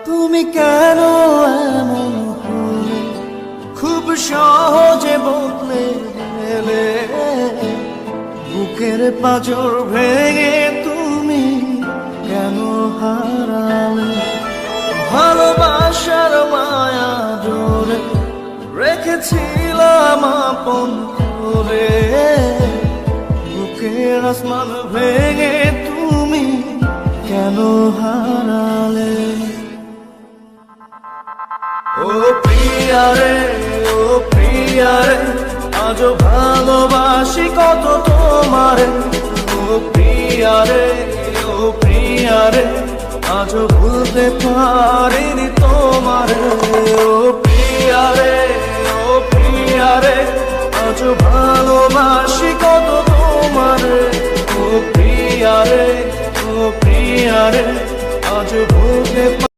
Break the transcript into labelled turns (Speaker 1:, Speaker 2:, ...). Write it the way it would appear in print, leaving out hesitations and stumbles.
Speaker 1: তুমি কেন এমন হলে খুব সহজে বদলে গেলে, বুকের পাঁজর ভেঙে তুমি কেন হারালে? ভালোবাসার মায়া জোরে রেখেছিলাম আপন করে, বুকের আসমান ভেঙে তুমি কেন হারালে? ও প্রিয়ারে, ও প্রিয়ারে, আজও ভালোবাসি কত তোমারে। ও প্রিয়ারে, ও প্রিয়ারে, আজও ভুলতে পারিনি তোমারে। ও প্রিয়ারে, ও প্রিয়ারে, আজও ভালোবাসি কত তোমারে। ও প্রিয়ারে, ও প্রিয়ারে, আজও ভুলতে